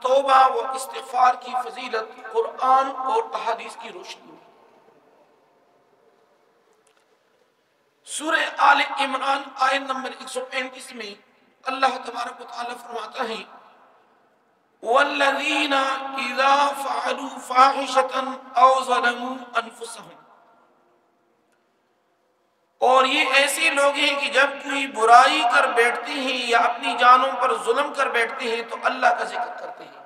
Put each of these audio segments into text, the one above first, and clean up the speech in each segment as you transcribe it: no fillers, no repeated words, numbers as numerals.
توبہ و استغفار کی فضیلت قرآن اور احادیث کی روشنی میں۔ سورہ آل عمران آیت نمبر 135 میں اللہ تبارک و تعالیٰ فرماتا ہے وَالَّذِينَ إِذَا فَعَلُوا فَاحِشَةً أَوْ ظَلَمُوا أَنفُسَهُمْ، اور یہ ایسے لوگ ہیں کہ جب کوئی برائی کر بیٹھتے ہیں یا اپنی جانوں پر ظلم کر بیٹھتے ہیں تو اللہ کا ذکر کرتے ہیں۔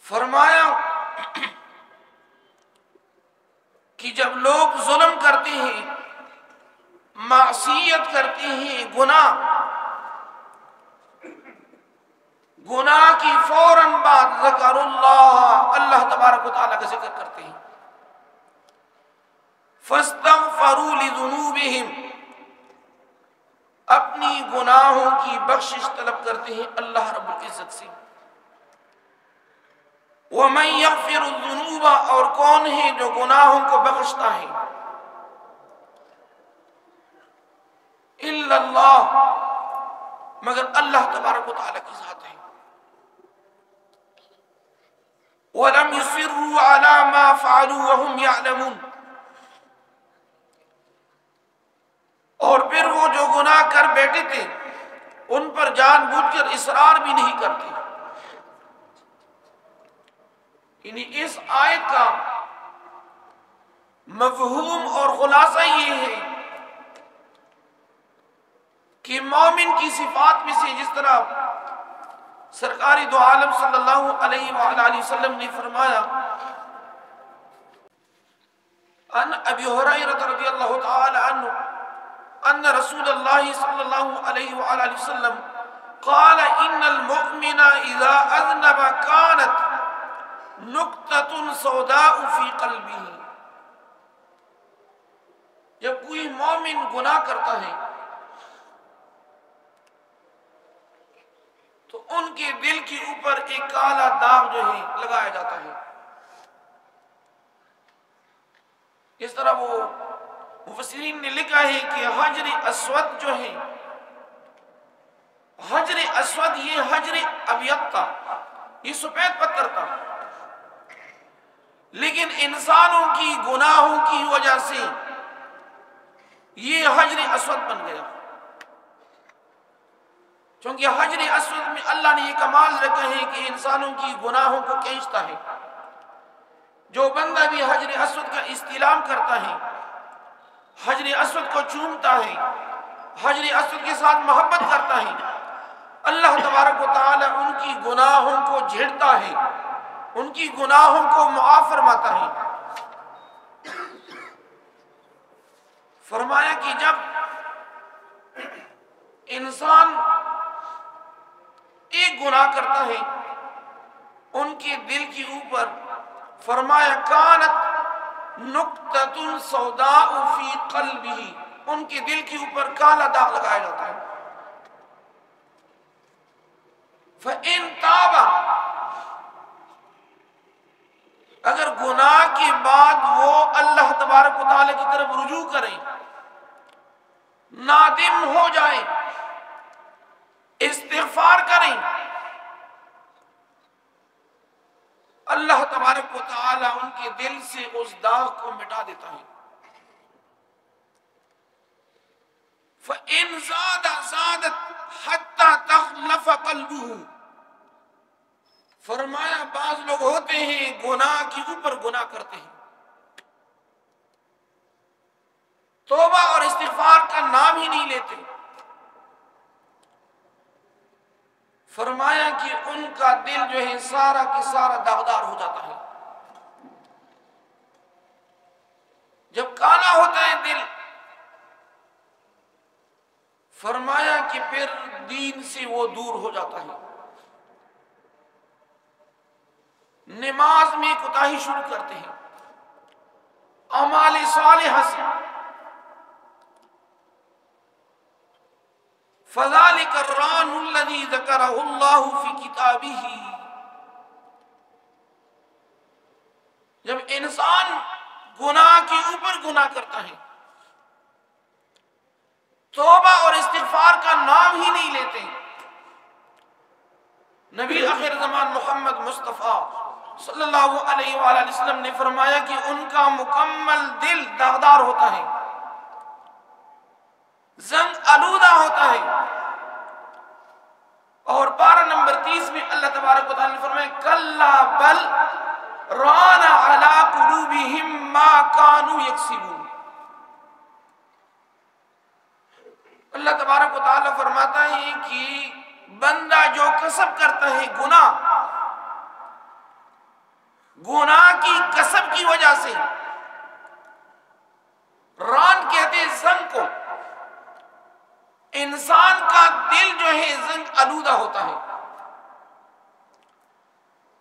فرمایا کہ جب لوگ ظلم کرتے ہیں، معصیت کرتے ہیں، گناہ کی فوراً بعد ذکر اللہ تبارک و تعالیٰ کا ذکر کرتے ہیں۔ فاستغفروا لذنوبہم، اپنی گناہوں کی بخشش طلب کرتے ہیں اللہ رب العزت سے۔ وَمَن يَغْفِرُ الذُّنُوبَ، اور کون ہے جو گناہوں کو بخشتا ہے؟ إِلَّا اللَّهُ، مگر اللہ تبارک و تعالیٰ کی ذات ہے۔ وَلَمْ يُصِرُّوا عَلَى مَا فَعَلُوا وَهُمْ يَعْلَمُونَ، اور پھر وہ جو گناہ کر بیٹھے تھے ان پر جان بوجھ کر اصرار بھی نہیں کرتے۔ یعنی اس آیت کا مفہوم اور خلاصہ یہ ہے کہ مومن کی صفات میں سے، جس طرح سرکار دو عالم صلی اللہ علیہ وآلہ وسلم نے فرمایا ان ابی ہریرہ رضی اللہ تعالی عنہ ان رسول اللہ صلی اللہ علیہ وآلہ وسلم قال ان المؤمن اذا اذنب كانت نقطة سوداء فی قلبہ، جب کوئی مومن گناہ کرتا ہے تو ان کے دل کے اوپر ایک کالا داغ جو ہے لگایا جاتا ہے۔ اس طرح وہ مفسرین نے لکھا ہے کہ حجر اسود جو ہے، حجر اسود یہ حجر ابیض تھا، یہ سفید پتھر تھا، لیکن انسانوں کی گناہوں کی وجہ سے یہ حجر اسود بن گیا، چونکہ حجر اسود میں اللہ نے یہ کمال رکھا ہے کہ انسانوں کی گناہوں کو کھینچتا ہے۔ جو بندہ بھی حجر اسود کا استلام کرتا ہے، حجر اسود کو چومتا ہے، حجر اسود کے ساتھ محبت کرتا ہے، اللہ تبارک و تعالی ان کی گناہوں کو جھیڑتا ہے، ان کی گناہوں کو معاف فرماتا ہے۔ فرمایا کہ جب انسان ایک گناہ کرتا ہے ان کے دل کے اوپر، فرمایا کانت نقطۃ سوداء فی قلبہ، ان کے دل کے اوپر کالا داغ لگایا جاتا ہے۔ فَإِن تَابَ، اگر گناہ کے بعد وہ اللہ تبارک و تعالی کی طرف رجوع کریں، نادم ہو جائیں، استغفار کریں، اللہ تبارک و تعالی ان کے دل سے اس داغ کو مٹا دیتا ہے۔ فَإِن زَادَ زَادَتْ حَتَّى تَخْلَفَ قَلْبُهُ، فرمایا بعض لوگ ہوتے ہیں گناہ کے اوپر گناہ کرتے ہیں، توبہ اور استغفار کا نام ہی نہیں لیتے، فرمایا کہ ان کا دل جو ہے سارا کی سارا داغدار ہو جاتا ہے۔ جب کالا ہوتا ہے دل، فرمایا کہ پھر دین سے وہ دور ہو جاتا ہے، نماز میں کوتاہی شروع کرتے ہیں، اعمال صالحہ سے۔ فَذَلِكَ الرَّانُ الَّذِي ذَكَرَهُ اللَّهُ فِي كِتَابِهِ، جب انسان گناہ کے اوپر گناہ کرتا ہے، توبہ اور استغفار کا نام ہی نہیں لیتے، نبی آخر زمان محمد مصطفیٰ صلی اللہ علیہ وآلہ وسلم نے فرمایا کہ ان کا مکمل دل داغدار ہوتا ہے، زنگ آلودہ ہوتا ہے۔ اور پارہ نمبر 30 میں اللہ تبارک و تعالیٰ نے فرمایا کلا بل ران علی قلوبہم ما کانوا یکسبون۔ اللہ تبارک و تعالیٰ فرماتا ہے کہ بندہ جو کسب کرتا ہے گناہ کی کسب کی وجہ سے، ران کہتے ہیں زنگ کو، انسان کا دل جو ہے زنگ آلودہ ہوتا ہے۔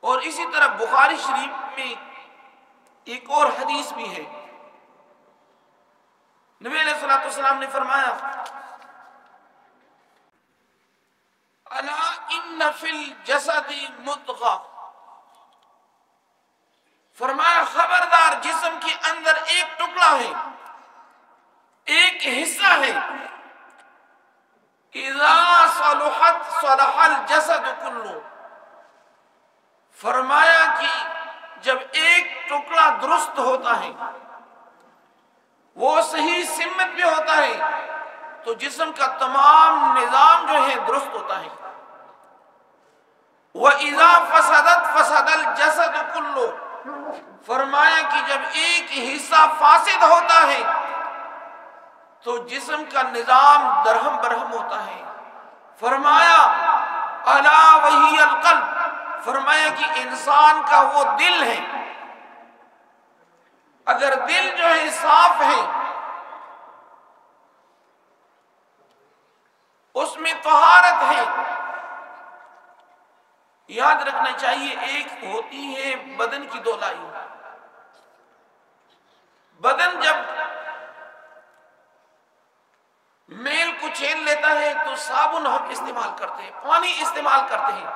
اور اسی طرح بخاری شریف میں ایک اور حدیث بھی ہے، نبی علیہ الصلوۃ والسلام نے فرمایا الا ان فی الجسد مضغہ، فرمایا خبردار جسم کے اندر ایک ٹکڑا ہے، ایک حصہ ہے، اذا صلحت صلح الجسد کلہ، فرمایا کہ جب ایک ٹکڑا درست ہوتا ہے، وہ صحیح سمت میں ہوتا ہے، تو جسم کا تمام نظام جو ہے درست ہوتا ہے۔ وَإِذَا فَسَدَتْ فَسَدَ الْجَسَدُ كُلُّهُ، فرمایا کہ جب ایک حصہ فاسد ہوتا ہے تو جسم کا نظام درہم برہم ہوتا ہے۔ فرمایا الا وہی القلب، فرمایا کہ انسان کا وہ دل ہے، اگر دل جو ہے صاف ہے، اس میں طہارت ہے۔ یاد رکھنا چاہیے ایک ہوتی ہے بدن کی دھلائی، بدن جب میل کو چھیل لیتا ہے تو صابن ہم استعمال کرتے ہیں، پانی استعمال کرتے ہیں،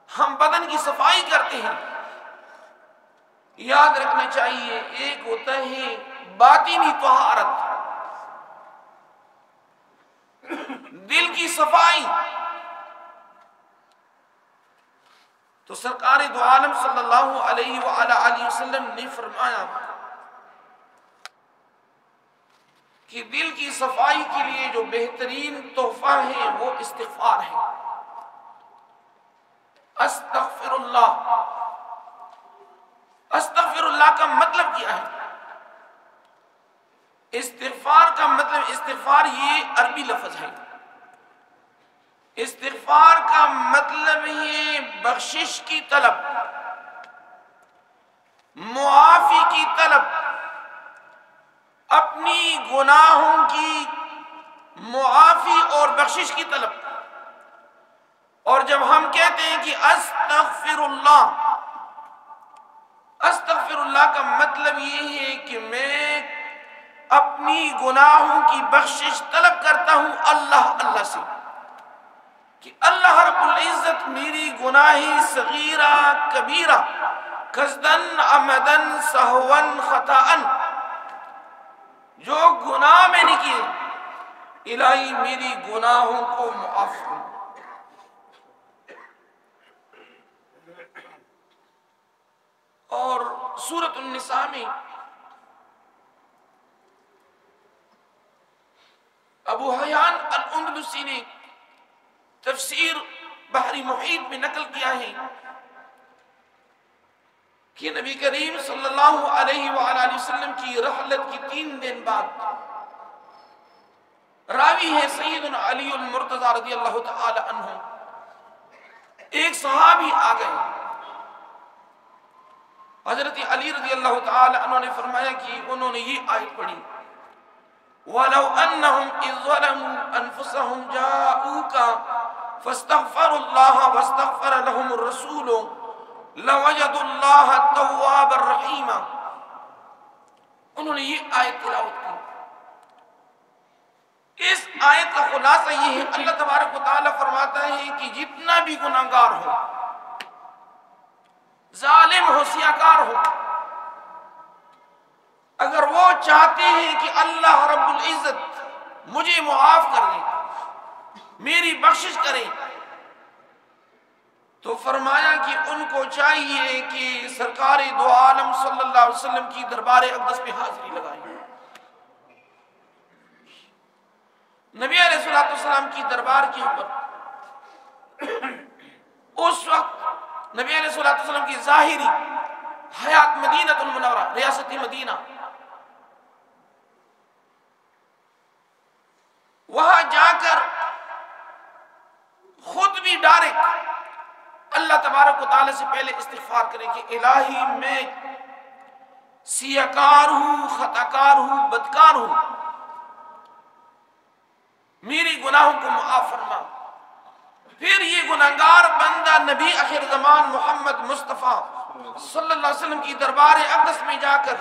ہم بدن کی صفائی کرتے ہیں۔ یاد رکھنا چاہیے ایک ہوتا ہے باطنی طہارت، دل کی صفائی۔ تو سرکار دو عالم صلی اللہ علیہ وآلہ وسلم نے فرمایا کہ دل کی صفائی کے لیے جو بہترین تحفہ ہے وہ استغفار ہے۔ استغفر اللہ، استغفر اللہ کا مطلب کیا ہے؟ استغفار کا مطلب، استغفار یہ عربی لفظ ہے، استغفار کا مطلب ہے بخشش کی طلب، معافی کی طلب، اپنی گناہوں کی معافی اور بخشش کی طلب۔ اور جب ہم کہتے ہیں کہ استغفر اللہ، استغفر اللہ کا مطلب یہ ہے کہ میں اپنی گناہوں کی بخشش طلب کرتا ہوں اللہ سے، کہ اللہ رب العزت میری گناہی صغیرہ کبیرہ، قصدن عمدن سہون خطاً، جو گناہ میں نے کیے، الہی میری گناہوں کو معاف کرو۔ اور سورۃ النساء میں ابو حیان الاندلسی نے تفسیر بحری محیط میں نقل کیا ہے کہ نبی کریم صلی اللہ علیہ وآلہ وسلم کی رحلت کی 3 دن بعد، راوی ہے سیدنا علی المرتضی رضی اللہ تعالی عنہ، ایک صحابی آ گئے، حضرت علی رضی اللہ تعالی عنہ نے فرمایا کہ انہوں نے یہ آیت پڑھی وَلَوْ أَنَّهُمْ إِذْ ظَلَمُوا أَنفُسَهُمْ جَاءُوكَ فَاسْتَغْفَرُوا اللَّهَ وَاسْتَغْفَرَ لَهُمُ الرَّسُولُ لَوَجَدُوا اللَّهَ التَّوَّابَ الرَّحِيمَ۔ انہوں نے یہ آیت تلاوت کی۔ اس آیت کا خلاصہ یہ ہے، اللہ تبارک و تعالیٰ فرماتا ہے کہ جتنا بھی گناہگار ہو، ظالم ہو، سیاکار ہو، اگر وہ چاہتے ہیں کہ اللہ رب العزت مجھے معاف کر دے، میری بخشش کرے، تو فرمایا کہ ان کو چاہیے کہ سرکار دو عالم صلی اللہ علیہ وسلم کی دربار اقدس پہ حاضری لگائیں۔ نبی علیہ السلام کی دربار کے اوپر اس وقت نبی علیہ السلام کی ظاہری حیات مدینہ المنورہ، ریاست مدینہ، وہاں جا کر خود بھی ڈائریکٹ اللہ تبارک و تعالی سے پہلے استغفار کرے کہ الہی میں سیاکار ہوں، خطاکار ہوں، بدکار ہوں، میری گناہوں کو معاف فرما۔ پھر یہ گناہگار بندہ نبی آخر زمان محمد مصطفیٰ صلی اللہ علیہ وسلم کی دربار اقدس میں جا کر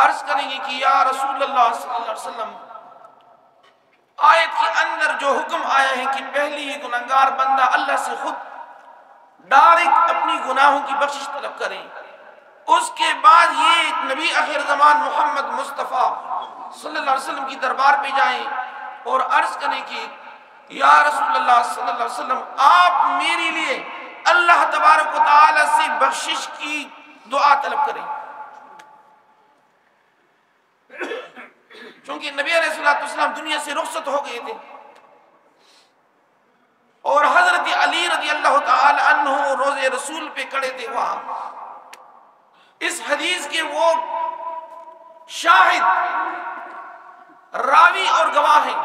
عرض کریں گے کہ یا رسول اللہ صلی اللہ علیہ وسلم، آیت کے اندر جو حکم آیا ہے کہ پہلی یہ گناہگار بندہ اللہ سے خود ڈائریکٹ اپنی گناہوں کی بخشش طلب کریں، اس کے بعد یہ نبی آخر زمان محمد مصطفیٰ صلی اللہ علیہ وسلم کی دربار پہ جائیں اور عرض کریں کہ یا رسول اللہ صلی اللہ علیہ وسلم، آپ میرے لیے اللہ تبارک و تعالی سے بخشش کی دعا طلب کریں۔ چونکہ نبی علیہ السلام دنیا سے رخصت ہو گئے تھے اور حضرت علی رضی اللہ تعالی عنہ روزے رسول پہ کھڑے تھے وہاں۔ اس حدیث کے وہ شاہد، راوی اور گواہ ہیں،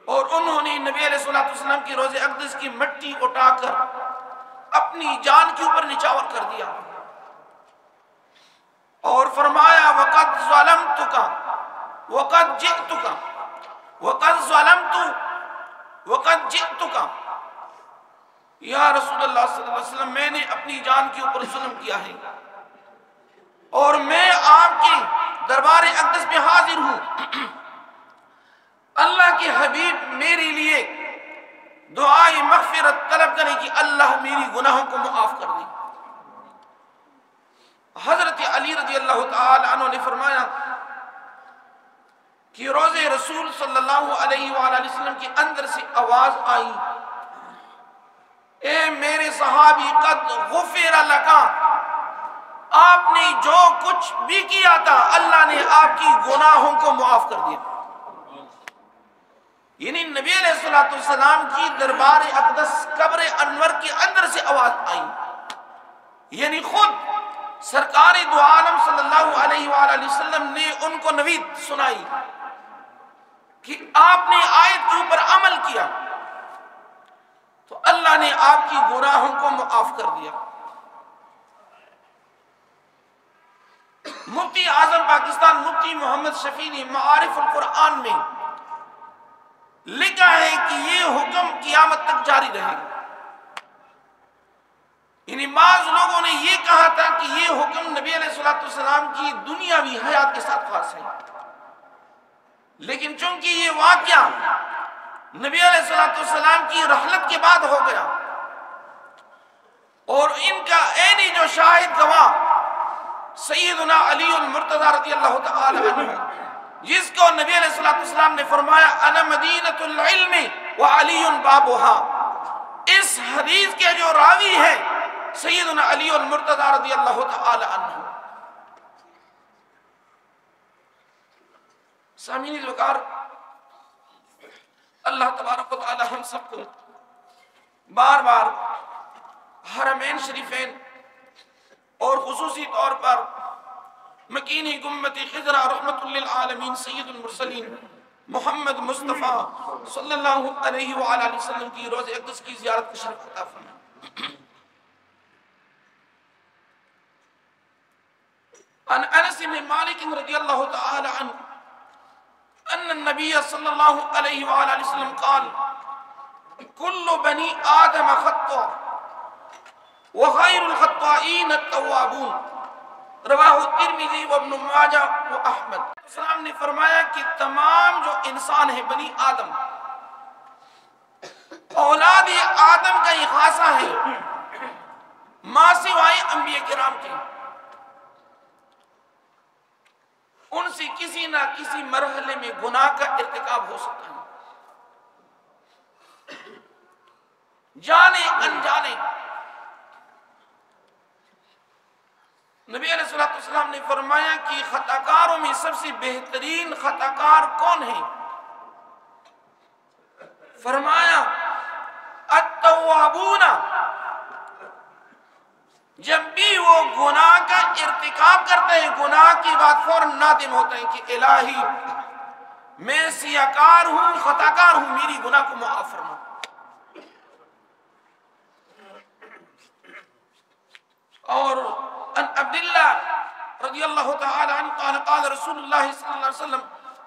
اور انہوں نے نبی علیہ السلام کی روزے اقدس کی مٹی اٹھا کر اپنی جان کے اوپر نچاور کر دیا اور فرمایا وَقَدْ ظَلَمْتُكَ وَقَدْ جِئْتُكَ وَقَدْ ظَلَمْتُ وَقَدْ جِئْتُكَ، یا رسول اللہ صلی اللہ علیہ وسلم، میں نے اپنی جان کے اوپر ظلم کیا ہے اور میں آپ کے دربار اقدس میں حاضر ہوں۔ اللہ کے حبیب میرے لیے دعائے مغفرت طلب کریں کہ اللہ میری گناہوں کو معاف کر دے۔ حضرت علی رضی اللہ تعالی عنہ نے فرمایا کہ روزے رسول صلی اللہ علیہ وآلہ وسلم کے اندر سے آواز آئی، اے میرے صحابی، قد غفر لکا، آپ نے جو کچھ بھی کیا تھا اللہ نے آپ کی گناہوں کو معاف کر دیا۔ یعنی نبی علیہ السلام کی دربار اقدس قبر انور کے اندر سے آواز آئی، یعنی خود سرکار دو عالم صلی اللہ علیہ وآلہ وسلم نے ان کو نوید سنائی کہ آپ نے آیت کے اوپر عمل کیا تو اللہ نے آپ کی گناہوں کو معاف کر دیا۔ مفتی اعظم پاکستان مفتی محمد شفیع نے معارف القرآن میں لکھا ہے کہ یہ حکم قیامت تک جاری رہے گا۔ یعنی بعض لوگوں نے یہ کہا تھا کہ یہ حکم نبی علیہ السلام کی دنیاوی حیات کے ساتھ خاص ہے، لیکن چونکہ یہ واقعہ نبی علیہ السلام کی رحلت کے بعد ہو گیا اور ان کا عینی جو شاہد گواہ سیدنا علی المرتضی رضی اللہ تعالی عنہ، جس کو نبی علیہ السلام نے فرمایا انا مدینۃ العلم وعلی بابها، اس حدیث کے جو راوی ہے سیدنا علی المرتضی رضی اللہ تعالی عنہ۔ سامعین وقار، اللہ تبارک و تعالی ہم سب کو بار بار حرمین شریفین اور خصوصی طور پر مکینی گنبد خضرا رحمت للعالمین سید المرسلین محمد مصطفیٰ صلی اللہ علیہ وآلہ وسلم کی روز اقدس کی زیارت کا شرف عطا فرمائے۔ عن انس بن مالک رضی اللہ تعالی عنہ ان النبی صلی اللہ علیہ وآلہ وسلم قال کل بنی آدم خطا وخیر الخطائین التوابون، رواہ ترمذی وابن ماجہ و احمد۔ السلام نے فرمایا کہ تمام جو انسان ہیں بنی آدم، اولاد آدم کا یہ خاصہ ہے ماں سوائے انبیاء کرام کے، ان سے کسی نہ کسی مرحلے میں گناہ کا ارتکاب ہو سکتا ہے۔ جانے انجانے۔ نبی علیہ السلام نے فرمایا کہ خطا کاروں میں سب سے بہترین خطا کار کون ہے؟ فرمایا التوابون، جب بھی وہ گناہ کا ارتکاب کرتے ہیں گناہ کی بات فوراً نادم ہوتے ہیں کہ الہی میں سیاکار ہوں، خطا کار ہوں، میری گناہ کو معاف فرما۔ اور ان عبداللہ رضی اللہ تعالی عنہ قال قال رسول اللہ صلی اللہ علیہ وسلم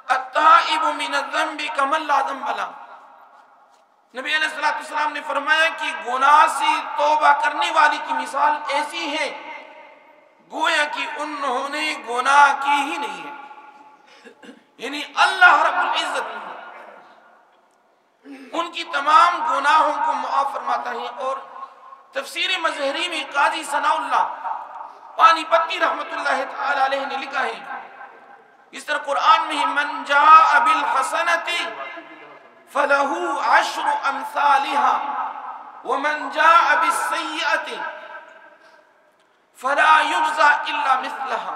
التائب من الذنب کمن لا ذنب له۔ نبی علیہ السلام نے فرمایا کہ گناہ سے توبہ کرنے والی کی مثال ایسی ہے گویا کہ انہوں نے گناہ کی ہی نہیں ہے، یعنی اللہ رب العزت ان کی تمام گناہوں کو معاف فرماتا ہے۔ اور تفسیر مظہری میں قاضی ثناء اللہ پانی پتی رحمت اللہ تعالی علیہ نے لکھا ہے، اس طرح قرآن میں من جاء بالحسنۃ فلہ عشر امثالها ومن جاء بالسیئۃ فلا یجزى الا مثلها۔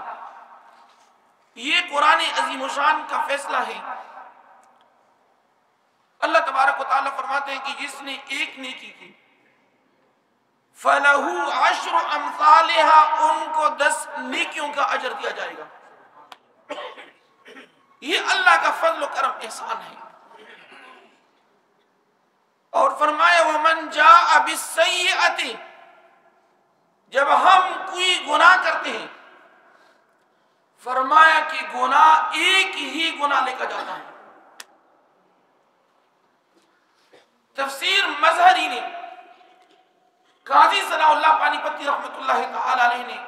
یہ قرآن عظیم الشان کا فیصلہ ہے۔ اللہ تبارک و تعالیٰ فرماتے ہیں کہ جس نے ایک نیکی کی فَلَهُ عَشْرُ أَمْثَالِهَا، ان کو 10 نیکیوں کا اجر دیا جائے گا۔ یہ اللہ کا فضل و کرم احسان ہے۔ اور فرمایا وَمَنْ جَاءَ بِالسَّيِّئَةِ، جب ہم کوئی گناہ کرتے ہیں فرمایا کہ گناہ ایک ہی گناہ لے کر جاتا ہے۔ تفسیر مظہری نے قاضی ثناء اللہ پانی پتی رحمت اللہ تعالی علیہ نے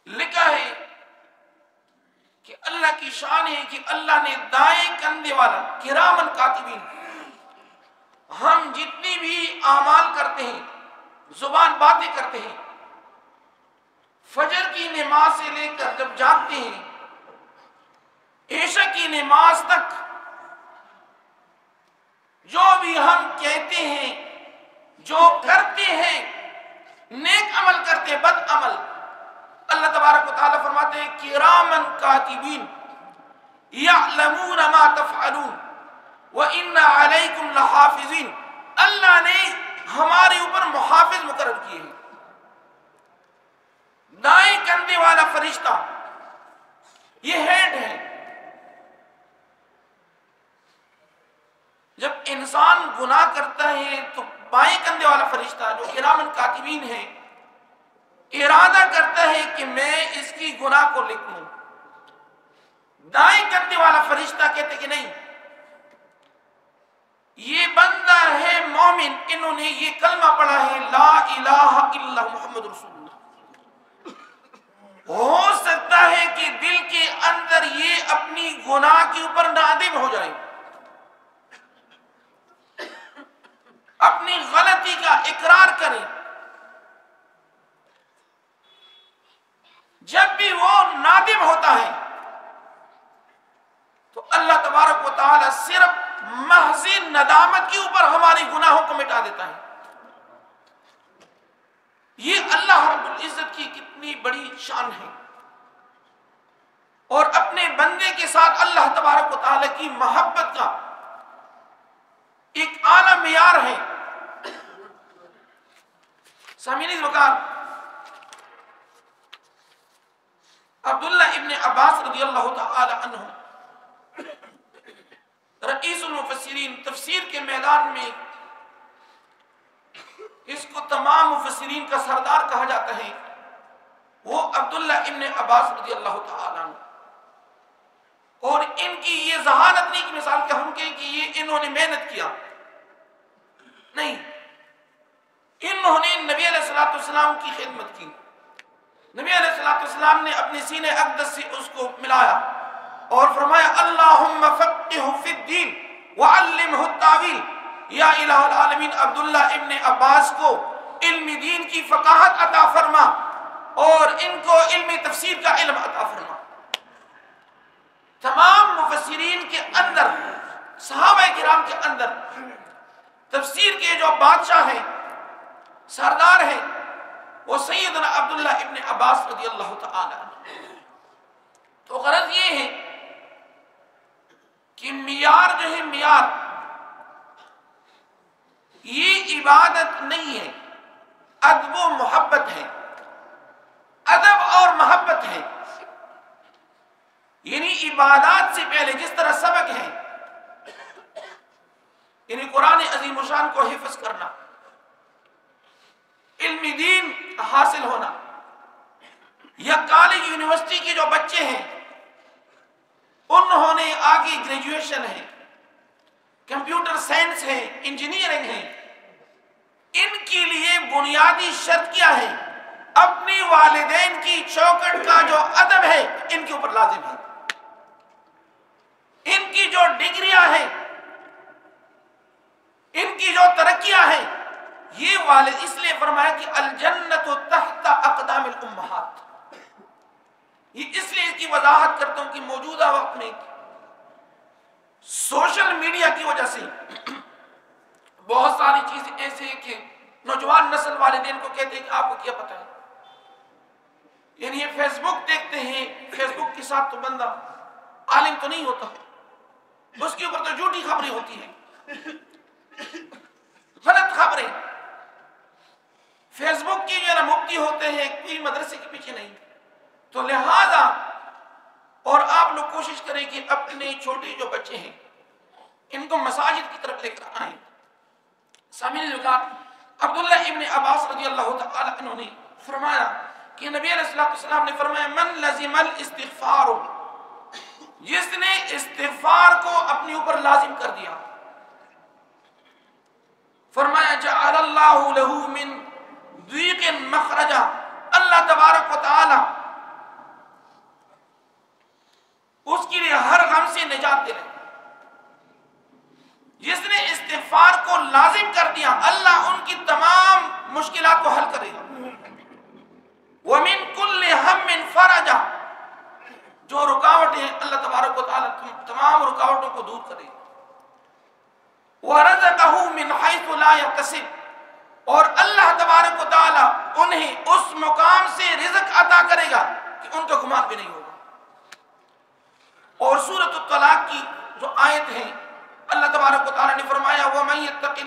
لکھا ہے کہ اللہ کی شان ہے کہ اللہ نے دائیں کندھے والا کرامن کاتبین، ہم جتنی بھی اعمال کرتے ہیں زبان باتیں کرتے ہیں فجر کی نماز سے لے کر جب جاگتے ہیں عشاء کی نماز تک جو بھی ہم کہتے ہیں جو کرتے ہیں نیک عمل کرتے ہیں بد عمل، اللہ تبارک و تعالیٰ فرماتے ہیں کرامن کاتبین یعلمون ما تفعلون وَإِنَّ عَلَيْكُمْ لَحَافِظِينَ، اللہ نے ہمارے اوپر محافظ مقرر کیے ہیں۔ دائیں کندھے والا فرشتہ یہ ہیڈ ہے۔ جب انسان گناہ کرتا ہے تو بائیں کندھے والا فرشتہ جو کرامن کاتبین ہے ارادہ کرتا ہے کہ میں اس کی گناہ کو لکھ لوں۔ دائیں کندھے والا فرشتہ کہتے کہ نہیں، یہ بندہ ہے مومن، انہوں نے یہ کلمہ پڑھا ہے لا الہ الا محمد رسول اللہ۔ ہو سکتا ہے کہ دل کے اندر یہ اپنی گناہ کے اوپر نادم ہو جائے، اپنی غلطی کا اقرار کریں۔ جب بھی وہ نادم ہوتا ہے تو اللہ تبارک و تعالی صرف محض ندامت کے اوپر ہماری گناہوں کو مٹا دیتا ہے۔ یہ اللہ رب العزت کی کتنی بڑی شان ہے، اور اپنے بندے کے ساتھ اللہ تبارک و تعالی کی محبت کا ایک اعلیٰ معیار ہے۔ سامعین اس وقت عبداللہ ابن عباس رضی اللہ تعالی عنہ رئیس المفسرین، تفسیر کے میدان میں اس کو تمام مفسرین کا سردار کہا جاتا ہے، وہ عبداللہ ابن عباس رضی اللہ تعالی عنہ۔ اور ان کی یہ ذہانت نہیں کی مثال کہ ہم کہیں کہ یہ انہوں نے محنت کیا، نہیں، انہوں نے نبی علیہ السلام کی خدمت کی۔ نبی علیہ السلام نے اپنے سینے اقدس سے اس کو ملایا اور فرمایا اللہم فقہہ فی الدین وعلمہ التاویل، یا الہ العالمین عبداللہ ابن عباس کو علم دین کی فقاہت عطا فرما اور ان کو علم تفسیر کا علم عطا فرما۔ تمام مفسرین کے اندر، صحابہ کرام کے اندر تفسیر کے جو بادشاہ ہیں، سردار ہیں، وہ سیدنا عبداللہ ابن عباس رضی اللہ تعالی عنہ۔ تو غرض یہ ہے کہ معیار جو ہے، معیار یہ عبادت نہیں ہے، ادب و محبت ہے، ادب اور محبت ہے۔ یعنی عبادات سے پہلے جس طرح سبق ہے، یعنی قرآن عظیم الشان کو حفظ کرنا، علم دین حاصل ہونا، یا کالج یونیورسٹی کے جو بچے ہیں انہوں نے آگے گریجویشن ہے، کمپیوٹر سائنس ہے، انجینئرنگ ہے، ان کے لیے بنیادی شرط کیا ہے؟ اپنی والدین کی چوکٹ کا جو ادب ہے ان کے اوپر لازم ہے۔ ان کی جو ڈگریاں ہیں، ان کی جو ترقیاں ہیں، یہ والد، اس لیے فرمایا کہ الجنت تحت اقدام الامہات۔ یہ اس لیے اس کی وضاحت کرتا ہوں کہ موجودہ وقت میں سوشل میڈیا کی وجہ سے بہت ساری چیزیں ایسے ہیں کہ نوجوان نسل والدین کو کہتے ہیں کہ آپ کو کیا پتہ ہے، یعنی یہ فیس بک دیکھتے ہیں، فیس بک کے ساتھ تو بندہ عالم تو نہیں ہوتا، اس کے اوپر تو جھوٹی خبریں ہوتی ہیں، غلط خبریں۔ فیس بک کی جو مفتی ہوتے ہیں کوئی مدرسے کے پیچھے نہیں، تو لہذا اور آپ لوگ کوشش کریں کہ اپنے چھوٹے جو بچے ہیں ان کو مساجد کی طرف لے کر آئیں۔ سامعین الکرام، عبداللہ ابن عباس رضی اللہ تعالی عنہ نے فرمایا کہ نبی علیہ السلام نے فرمایا من لزم الاستغفار، جس نے استغفار کو اپنے اوپر لازم کر دیا، فرمایا جعل اللہ لہ من ضیق مخرجا، اللہ تبارک و تعالی اس کے لیے ہر غم سے نجات دے رہے۔ جس نے استغفار کو لازم کر دیا اللہ ان کی تمام مشکلات کو حل کرے گا۔ وَمِن كُلِّ هَمٍّ فَرَجًا، جو رکاوٹیں ہیں اللہ تبارک و تعالی تمام رکاوٹوں کو دور کرے گا۔ وَرَزَقَهُ مِنْ حَيْثُ لَا يَحْتَسِبُ، اور اللہ تبارک و تعالی انہیں اس مقام سے رزق عطا کرے گا کہ ان کا گمان بھی نہیں ہوگا۔ اور سورۃ الطلاق کی جو آیت ہے اللہ تبارک و تعالی نے فرمایا وَمَن يَتَّقِ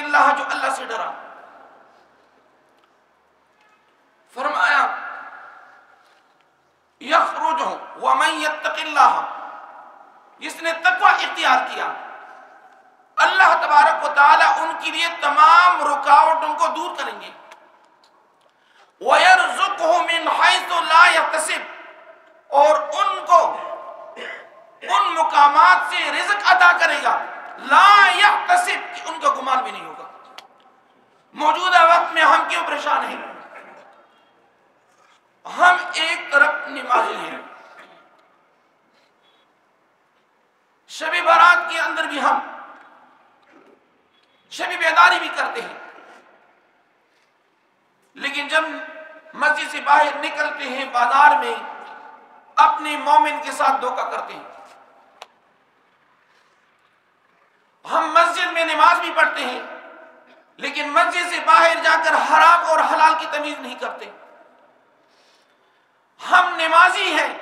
اللَّهَ، جو اللہ سے ڈرا، فرمایا یخرج، وَمَن يَتَّقِ اللَّهَ، جس نے تقوی اختیار کیا اللہ تبارک و تعالی ان کے لیے تمام رکاوٹوں کو دور کریں گے۔ وَيَرْزُقْهُ مِنْ حَيْثُ لَا يَحْتَسِبُ، اور ان کو ان مقامات سے رزق عطا کرے گا لا یحتسب، کہ ان کا گمان بھی نہیں ہوگا۔ موجودہ وقت میں ہم کیوں پریشان ہیں؟ ہم ایک طرف نمازی ہیں، شب برات کے اندر بھی ہم شب بیداری بھی کرتے ہیں، لیکن جب مسجد سے باہر نکلتے ہیں بازار میں اپنے مومن کے ساتھ دھوکہ کرتے ہیں۔ ہم مسجد میں نماز بھی پڑھتے ہیں لیکن مسجد سے باہر جا کر حرام اور حلال کی تمیز نہیں کرتے۔ ہم نمازی ہیں،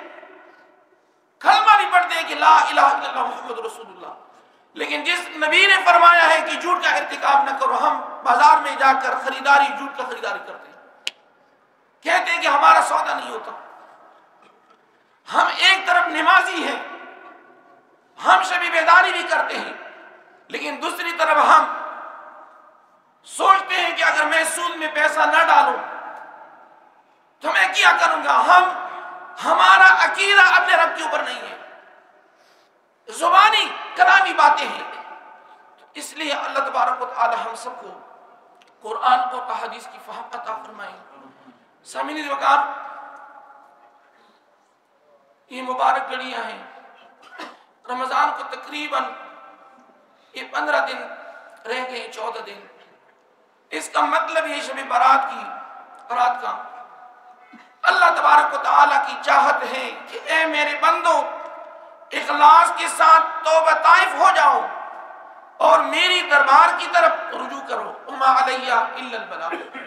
کلمہ بھی پڑھتے ہیں کہ لا الہ الا اللہ محمد رسول اللہ، لیکن جس نبی نے فرمایا ہے کہ جھوٹ کا ارتکاب نہ کرو، ہم بازار میں جا کر خریداری، جھوٹ کا خریداری کرتے ہیں، کہتے ہیں کہ ہمارا سودا نہیں ہوتا۔ ہم ایک طرف نمازی ہیں، ہم شب بیداری بھی کرتے ہیں، لیکن دوسری طرف ہم سوچتے ہیں کہ اگر میں سود میں پیسہ نہ ڈالوں تو میں کیا کروں گا۔ ہمارا عقیدہ اپنے رب کے اوپر نہیں ہے، زبانی کلامی باتیں ہیں۔ اس لیے اللہ تبارک و تعالی ہم سب کو قرآن اور احادیث کی فہم عطا فرمائے۔ سامعین وقار، یہ مبارک گھڑیاں ہیں، رمضان کو تقریباً یہ 15 دن رہ گئے، 14 دن۔ اس کا مطلب یہ شب برات کی رات کا اللہ تبارک و تعالیٰ کی چاہت ہے کہ اے میرے بندو اخلاص کے ساتھ توبہ طائف ہو جاؤ، میری دربار کی طرف رجوع کرو، اما علیہ الا البلاغ۔